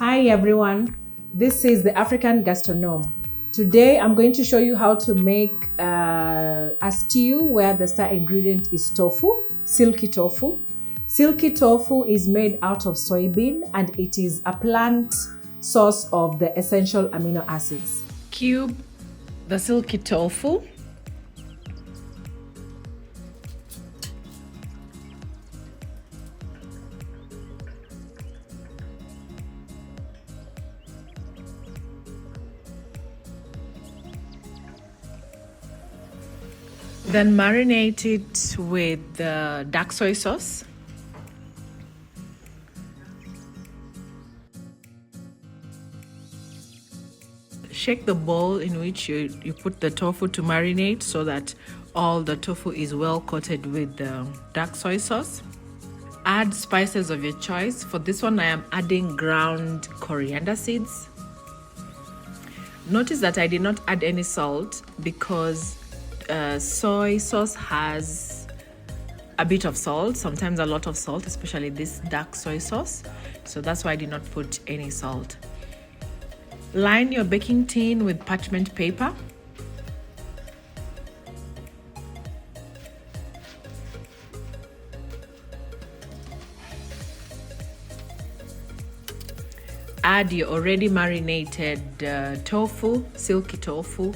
Hi everyone, this is the African Gastronome. Today I'm going to show you how to make a stew where the star ingredient is tofu, silky tofu. Silky tofu is made out of soybean and it is a plant source of the essential amino acids. Cube the silky tofu. Then marinate it with dark soy sauce. Shake the bowl in which you put the tofu to marinate so that all the tofu is well coated with the dark soy sauce. Add spices of your choice. For this one, I am adding ground coriander seeds. Notice that I did not add any salt because soy sauce has a bit of salt, sometimes a lot of salt, especially this dark soy sauce. So that's why I did not put any salt. Line your baking tin with parchment paper. Add your already marinated tofu, silky tofu,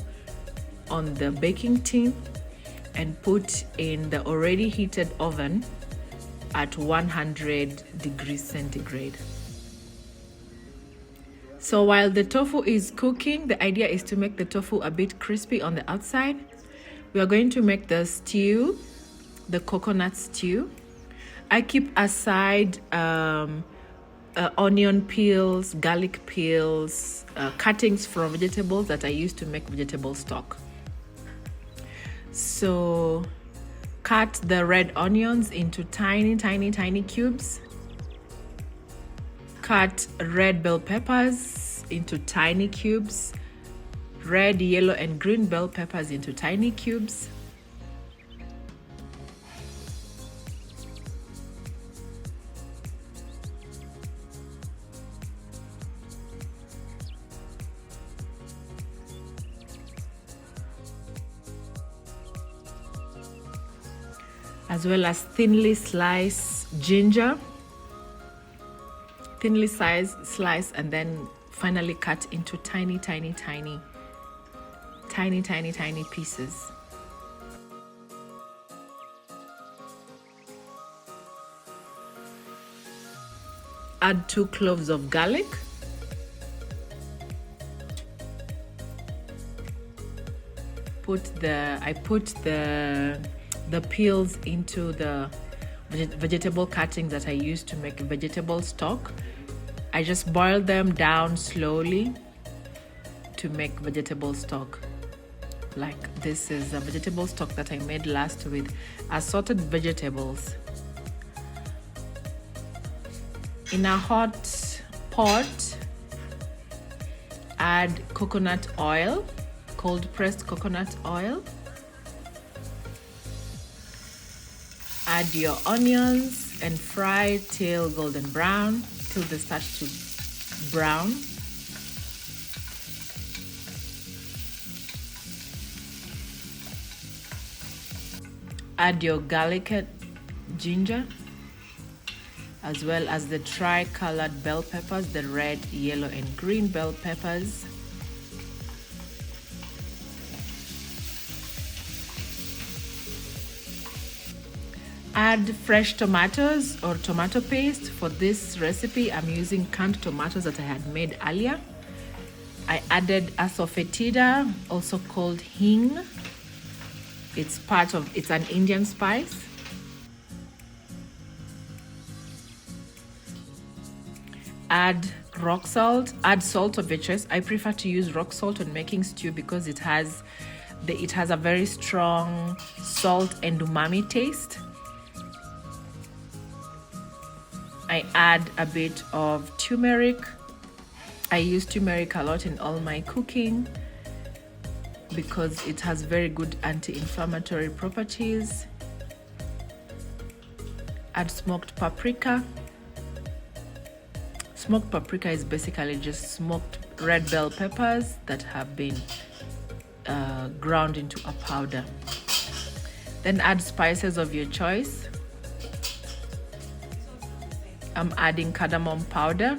on the baking tin and put in the already heated oven at 100 degrees centigrade. So while the tofu is cooking, the idea is to make the tofu a bit crispy on the outside. We are going to make the stew, the coconut stew. I keep aside onion peels, garlic peels, cuttings from vegetables that I use to make vegetable stock. So cut the red onions into tiny cubes. Cut red bell peppers into tiny cubes. Red, yellow, and green bell peppers into tiny cubes. As well as thinly sliced ginger, thinly slice, and then finally cut into tiny pieces. Add 2 cloves of garlic. I put the peels into the vegetable cuttings that I use to make vegetable stock. I just boil them down slowly to make vegetable stock. Like this is a vegetable stock that I made last with assorted vegetables. In a hot pot, add coconut oil, cold pressed coconut oil. Add your onions and fry till golden brown, till they start to brown. Add your garlic and ginger, as well as the tri-colored bell peppers, the red, yellow, and green bell peppers. Add fresh tomatoes or tomato paste. For this recipe, I'm using canned tomatoes that I had made earlier. I added asafoetida, also called hing. It's an Indian spice. Add rock salt. Add salt of your choice. I prefer to use rock salt when making stew because it has a very strong salt and umami taste. I add a bit of turmeric. I use turmeric a lot in all my cooking because it has very good anti-inflammatory properties. Add smoked paprika. Smoked paprika is basically just smoked red bell peppers that have been ground into a powder. Then add spices of your choice. I'm adding cardamom powder,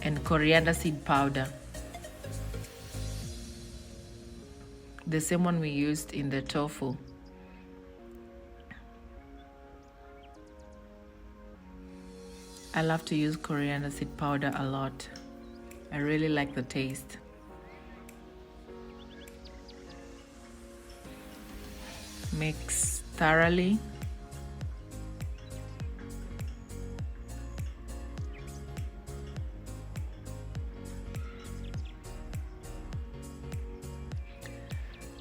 and coriander seed powder, the same one we used in the tofu. I love to use coriander seed powder a lot. I really like the taste. Mix thoroughly.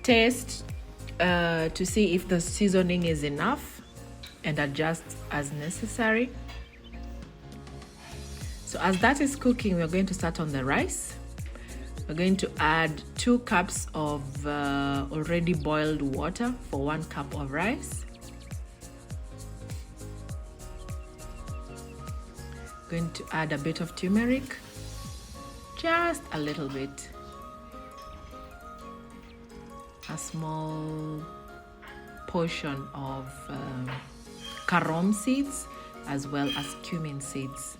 Taste to see if the seasoning is enough and adjust as necessary. So as that is cooking, we're going to start on the rice. We're going to add 2 cups of already boiled water for 1 cup of rice. Going to add a bit of turmeric, just a little bit. A small portion of carom seeds as well as cumin seeds.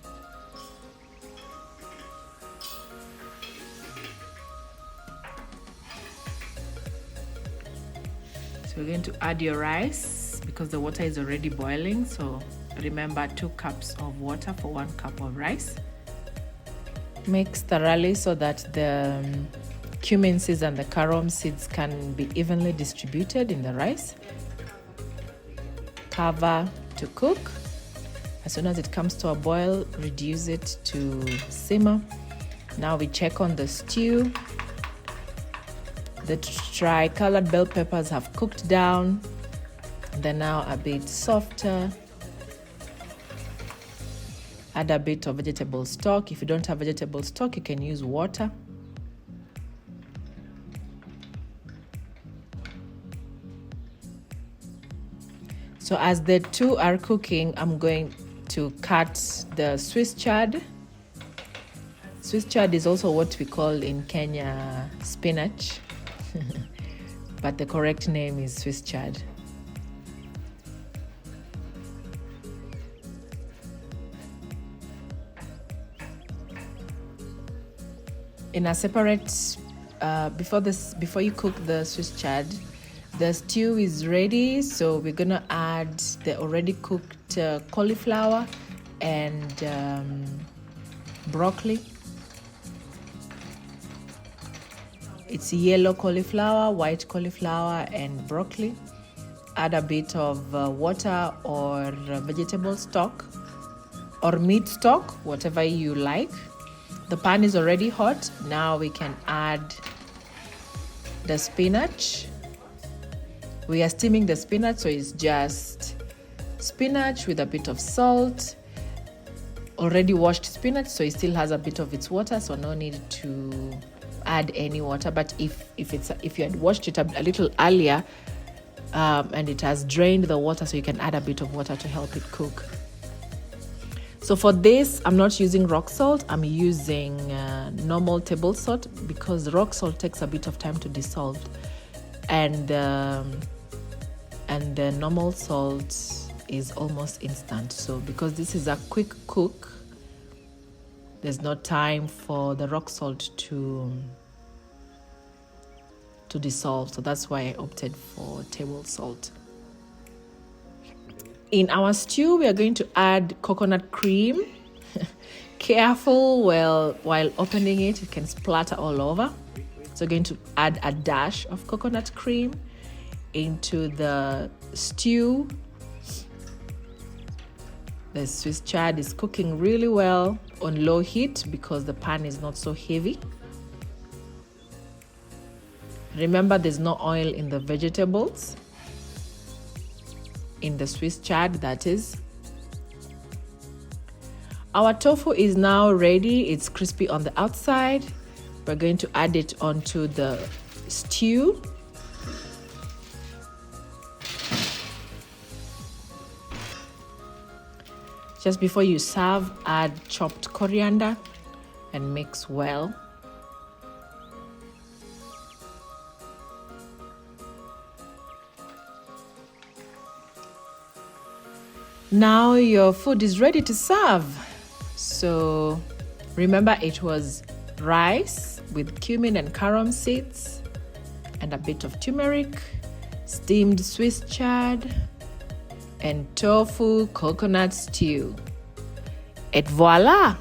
So we're going to add your rice because the water is already boiling. So remember, 2 cups of water for 1 cup of rice. Mix thoroughly so that the cumin seeds and the carom seeds can be evenly distributed in the rice. Cover to cook. As soon as it comes to a boil, reduce it to simmer. Now we check on the stew. The tri-colored bell peppers have cooked down. They're now a bit softer. Add a bit of vegetable stock. If you don't have vegetable stock, you can use water. So as the 2 are cooking, I'm going to cut the Swiss chard. Swiss chard is also what we call in Kenya spinach, but the correct name is Swiss chard. In a separate, before you cook the Swiss chard, the stew is ready, so we're gonna add the already cooked cauliflower and broccoli. It's yellow cauliflower, white cauliflower, and broccoli. Add a bit of water or vegetable stock or meat stock, whatever you like. The pan is already hot. Now we can add the spinach. We are steaming the spinach, so it's just spinach with a bit of salt. Already washed spinach, so it still has a bit of its water, so no need to add any water. But if you had washed it a little earlier and it has drained the water, so you can add a bit of water to help it cook. So for this, I'm not using rock salt. I'm using normal table salt because the rock salt takes a bit of time to dissolve, and the normal salt is almost instant. So because this is a quick cook, there's no time for the rock salt to dissolve. So that's why I opted for table salt. In our stew, we are going to add coconut cream. Careful while opening it, it can splatter all over. So we're going to add a dash of coconut cream into the stew. The Swiss chard is cooking really well on low heat because the pan is not so heavy. Remember, there's no oil in the vegetables, in the Swiss chard, that is. Our tofu is now ready. It's crispy on the outside. We're going to add it onto the stew. Just before you serve, add chopped coriander and mix well. Now your food is ready to serve. So remember, it was rice with cumin and carom seeds and a bit of turmeric, steamed Swiss chard, and tofu coconut stew. Et voila!